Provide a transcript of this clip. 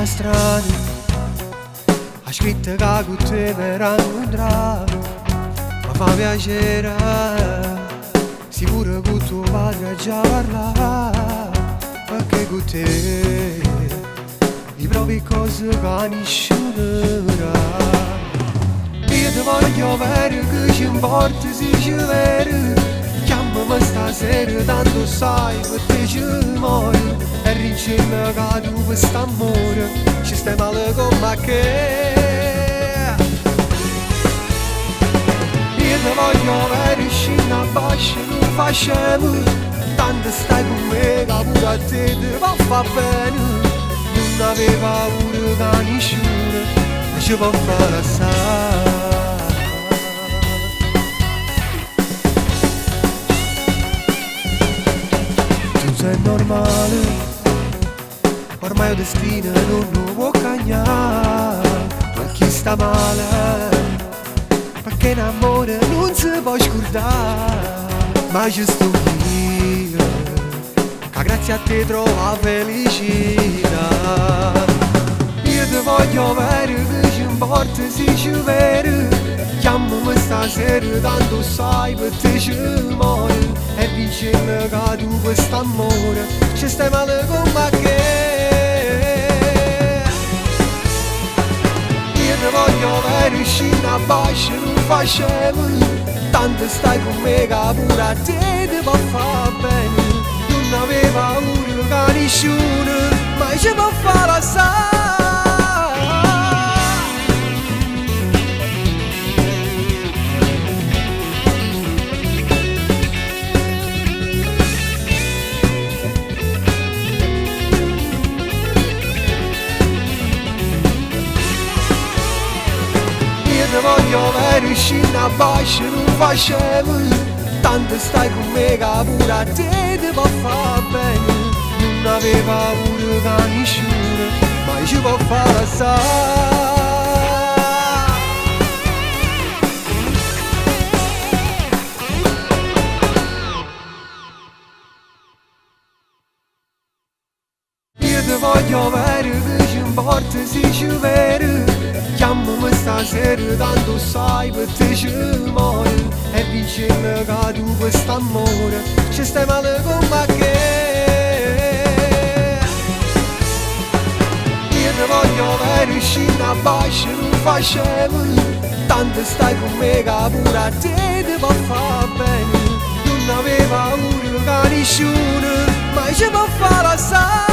una strada, ha scritto che con te verranno un dramma, ma fa piacere, sicuro che tuo padre già parla, perché con te mi provi cose che nessuno sa. Io ti voglio bene, che ci importa se ci vero, chiamami stasera, tanto sai per te ci muoio, e rincinna che tu per st'amore ci stai male con me che. Io ti voglio bene, scina a bacio, non facciamo, tanto stai con me che pure a te ti va fa bene, non aveva paura che nessuno ci può fare assai. È normale, ormai il destino non lo può cambiare, ma chi sta male, perché in amore non si può scordare, ma ci sto io, che grazie a te trova felicità. Io ti voglio bene, che ci importa se ci vero, chiamami stasera, tanto sai per te ci muoio, e dicendo che tu quest'amore ci stai male con me che. Io ti voglio bene, scina a bacio, non facciamo, tanto stai con me che pure a te ti va fa bene, non aveva paura che nessuno mai ci può fare assai. Ti voglio bene, scina a bacio, non facciamo, tanto stai con me che pure a te ti va fa bene, non aveva paura che nessuno mai ci può fare assai. Io ti voglio bene, che ci importa se ci vero, chiamami stasera, tanto sai per te ci muoio, e dicendo che tu quest'amore ci stai male con me che. Io ti voglio bene, scina a bacio, non facciamo, tanto stai con me che pure a te ti va fa bene, non aveva paura che nessuno mai ci può fare assai.